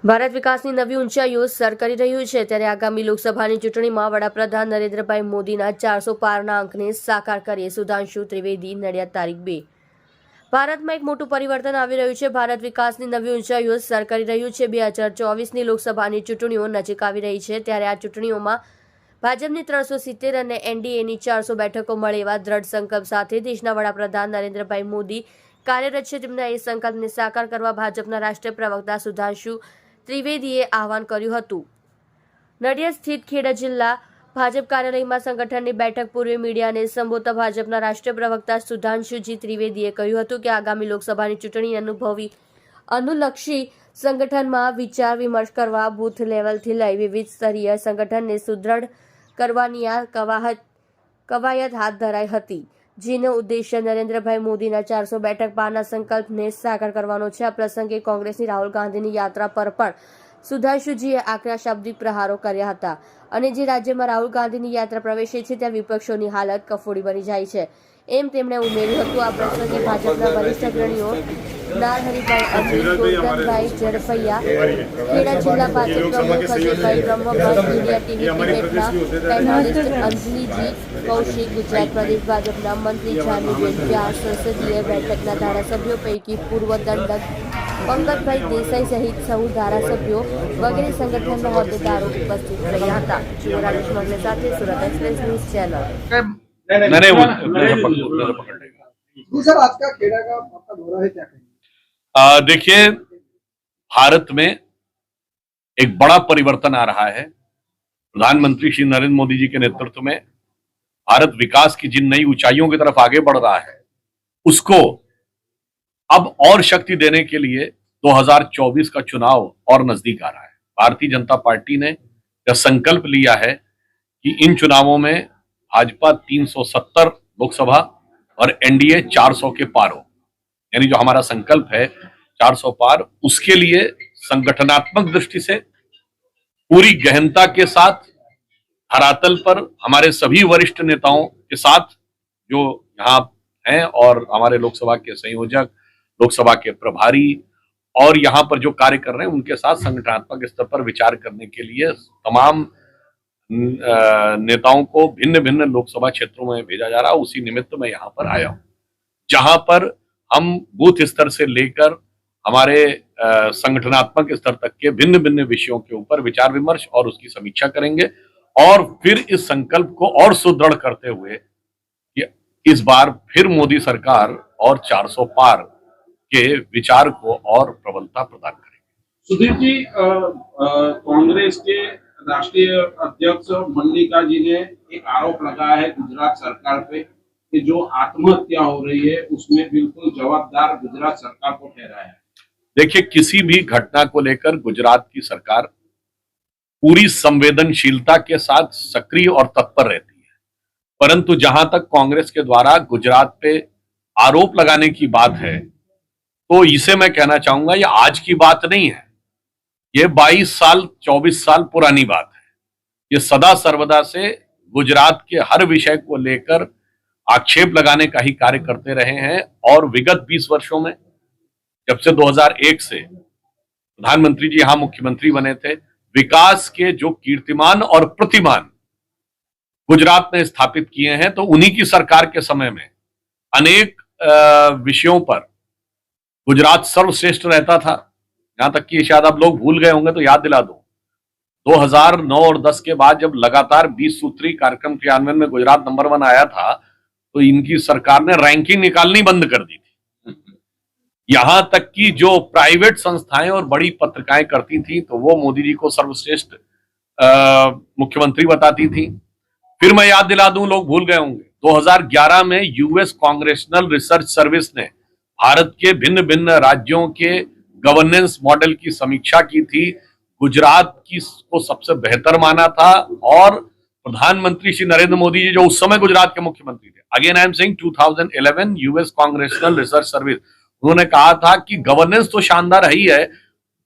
ભારત વિકાસની નવી ઊંચાઈઓ સર કરી રહ્યું છે ત્યારે આગામી લોકસભાની ચૂંટણીમાં વડાપ્રધાન નરેન્દ્રભાઈ મોદીના 400 પારના અંકને સાકાર કરીએ સુધાંશુ ત્રિવેદી નડિયાદ તારીખ 2। ભારતમાં એક મોટું પરિવર્તન આવી રહ્યું છે। ભારત વિકાસની નવી ઊંચાઈઓ સર કરી રહ્યું છે। 2024ની લોકસભાની ચૂંટણીઓ નજીક આવી રહી છે ત્યારે આ ચૂંટણીઓમાં ભાજપની 370 અને એનડીએની 400 બેઠકો મળે એવા દ્રઢ સંકલ્પ સાથે દેશના વડાપ્રધાન નરેન્દ્રભાઈ મોદી કાર્યરત છે। તેમના એ સંકલ્પને સાકાર કરવા ભાજપના રાષ્ટ્રીય પ્રવક્તા સુધાંશુ ત્રિવેદીએ આહવાન કર્યું હતું। નડિયાદ સ્થિત ખેડા જિલ્લા ભાજપ કાર્યાલયમાં સંગઠનની બેઠક પૂર્વે મીડિયાને સંબોધતા ભાજપના રાષ્ટ્રીય પ્રવક્તા સુધાંશુજી ત્રિવેદીએ કહ્યું હતું કે આગામી લોકસભાની ચૂંટણી અનુલક્ષી સંગઠનમાં વિચાર વિમર્શ કરવા બૂથ લેવલથી લઈ વિવિધ સ્તરીય સંગઠનને સુદૃઢ કરવાની આ કવાયત હાથ ધરાઈ હતી, જેનો ઉદ્દેશ્ય નરેન્દ્રભાઈ મોદીના 400 બેઠક પારના સંકલ્પને સાકાર કરવાનો છે। આ પ્રસંગે કોંગ્રેસની રાહુલ ગાંધીની યાત્રા પર પણ સુધાંશુજીએ આકરા શાબ્દિક પ્રહારો કર્યા હતા અને જે રાજ્યમાં રાહુલ ગાંધીની યાત્રા પ્રવેશે છે ત્યાં વિપક્ષોની હાલત કફોડી બની જાય છે એમ તેમણે ઉમેર્યું હતું। આ પ્રસંગે ભાજપના વરિષ્ઠ અગ્રણીઓ નારહરીભાઈ અમીર, ગોરધનભાઈ ઝડફૈયા, ખેડા જિલ્લા ભાજપ પ્રમુખ અજયભાઈ બ્રહ્મભટ્ટ, મીડિયા ટીવી ક્રિકેટના પેનલિસ્ટ અંજલિજી કૌશિક, ગુજરાત પ્રદેશ ભાજપના મંત્રી જાનીબેન વ્યાસ, સંસદીય બેઠકના ધારાસભ્યો પૈકી પૂર્વ દંડક પંકજભાઈ દેસાઈ સહિત સૌ ધારાસભ્યો વગેરે સંગઠનના હોદ્દેદારો ઉપસ્થિત રહ્યા હતા। જુઓ રાજેશ મંગલે સાથે સુરત एक्सप्रेस न्यूज चैनल। मैंने वो सर आज का खेड़ा का आपका दौरा है, क्या कहेंगे? देखिए, भारत में एक बड़ा परिवर्तन आ रहा है। प्रधानमंत्री श्री नरेंद्र मोदी जी के नेतृत्व में भारत विकास की जिन नई ऊंचाइयों की तरफ आगे बढ़ रहा है उसको अब और शक्ति देने के लिए 2024 का चुनाव और नजदीक आ रहा है। भारतीय जनता पार्टी ने यह संकल्प लिया है कि इन चुनावों में भाजपा 370 लोकसभा और एनडीए 400 के पार हो, यानी जो हमारा संकल्प है 400 पार, उसके लिए संगठनात्मक दृष्टि से पूरी गहनता के साथ धरातल पर हमारे सभी वरिष्ठ नेताओं के साथ जो यहाँ हैं और हमारे लोकसभा के संयोजक, लोकसभा के प्रभारी और यहाँ पर जो कार्य कर रहे हैं उनके साथ संगठनात्मक स्तर पर विचार करने के लिए तमाम नेताओं को भिन्न भिन्न लोकसभा क्षेत्रों में भेजा जा रहा है। उसी निमित्त मैं यहाँ पर आया हूँ, जहां पर हम बूथ स्तर से लेकर हमारे संगठनात्मक स्तर तक के भिन्न भिन्न विषयों के ऊपर विचार विमर्श और उसकी समीक्षा करेंगे और फिर इस संकल्प को और सुदृढ़ करते हुए कि इस बार फिर मोदी सरकार और 400 पार के विचार को और प्रबलता प्रदान करेंगे। सुधीर जी, कांग्रेस के राष्ट्रीय अध्यक्ष मल्लिका जी ने एक आरोप लगाया है गुजरात सरकार पे कि जो आत्महत्या हो रही है उसमें बिल्कुल जवाबदार गुजरात सरकार को ठहराया है। देखिए, किसी भी घटना को लेकर गुजरात की सरकार पूरी संवेदनशीलता के साथ सक्रिय और तत्पर रहती है, परंतु जहां तक कांग्रेस के द्वारा गुजरात पे आरोप लगाने की बात है तो इसे मैं कहना चाहूंगा ये आज की बात नहीं है, ये 22 साल 24 साल पुरानी बात है। ये सदा सर्वदा से गुजरात के हर विषय को लेकर आक्षेप लगाने का ही कार्य करते रहे हैं और विगत 20 वर्षों में जब से 2001 से प्रधानमंत्री जी यहां मुख्यमंत्री बने थे, विकास के जो कीर्तिमान और प्रतिमान गुजरात ने स्थापित किए हैं तो उन्हीं की सरकार के समय में अनेक विषयों पर गुजरात सर्वश्रेष्ठ रहता था। यहां तक कि शायद आप लोग भूल गए होंगे तो याद दिला दूं, 2009 और 10 के बाद जब लगातार 20 सूत्री कार्यक्रम क्रियान्वयन में गुजरात नंबर 1 आया था तो इनकी सरकार ने रैंकिंग निकालनी बंद कर दी थी। यहां तक कि जो प्राइवेट संस्थाएं और बड़ी पत्रिकाएं करती थी तो वो मोदी जी को सर्वश्रेष्ठ मुख्यमंत्री बताती थी। फिर मैं याद दिला दूं, लोग भूल गए होंगे, 2011 में यूएस कांग्रेशनल रिसर्च सर्विस ने भारत के भिन्न भिन्न राज्यों के गवर्नेंस मॉडल की समीक्षा की थी, गुजरात की को सबसे बेहतर माना था और प्रधानमंत्री श्री नरेंद्र मोदी जी जो उस समय गुजरात के मुख्यमंत्री थे, again I am saying 2011 US congressional research service, उन्होंने कहा था कि गवर्नेंस तो शानदार है ही है,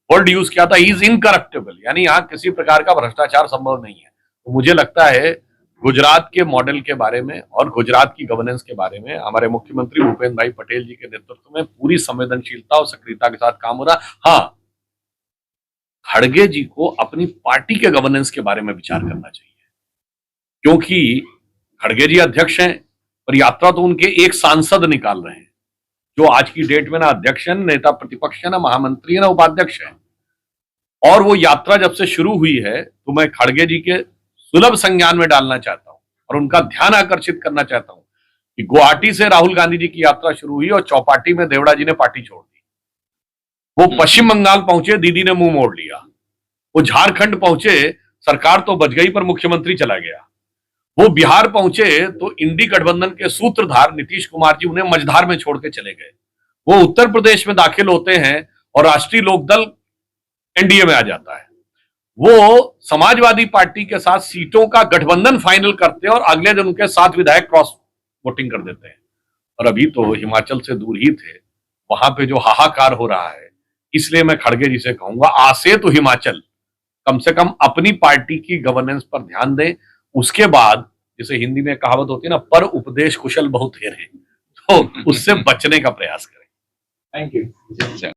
वर्ड यूज किया था इज इनकरप्टेबल, यानी यहाँ किसी प्रकार का भ्रष्टाचार संभव नहीं है। तो मुझे लगता है गुजरात के मॉडल के बारे में और गुजरात की गवर्नेंस के बारे में हमारे मुख्यमंत्री भूपेंद्र भाई पटेल जी के नेतृत्व में पूरी संवेदनशीलता और सक्रियता के साथ काम हो रहा। हाँ, खड़गे जी को अपनी पार्टी के गवर्नेंस के बारे में विचार करना चाहिए, क्योंकि खड़गे जी अध्यक्ष हैं पर यात्रा तो उनके एक सांसद निकाल रहे हैं, जो आज की डेट में ना अध्यक्ष हैं, नेता प्रतिपक्ष है, ना महामंत्री है, ना उपाध्यक्ष है। और वो यात्रा जब से शुरू हुई है तो मैं खड़गे जी के सुलभ संज्ञान में डालना चाहता हूं और उनका ध्यान आकर्षित करना चाहता हूं कि गुवाहाटी से राहुल गांधी जी की यात्रा शुरू हुई और चौपाटी में देवड़ा जी ने पार्टी छोड़ दी। वो पश्चिम बंगाल पहुंचे, दीदी ने मुंह मोड़ लिया। वो झारखंड पहुंचे, सरकार तो बच गई पर मुख्यमंत्री चला गया। वो बिहार पहुंचे तो इंडी गठबंधन के सूत्रधार नीतीश कुमार जी उन्हें मझधार में छोड़ के चले गए। वो उत्तर प्रदेश में दाखिल होते हैं और राष्ट्रीय लोकदल एनडीए में आ जाता है। वो समाजवादी पार्टी के साथ सीटों का गठबंधन फाइनल करते हैं और अगले दिन उनके 7 विधायक क्रॉस वोटिंग कर देते हैं। और अभी तो हिमाचल से दूर ही थे, वहां पे जो हाहाकार हो रहा है, इसलिए मैं खड़गे जी से कहूंगा आसे तो हिमाचल कम से कम अपनी पार्टी की गवर्नेंस पर ध्यान दें। उसके बाद जैसे हिंदी में कहावत होती है ना, पर उपदेश कुशल बहुत हेरे, तो उससे बचने का प्रयास करें। Thank you.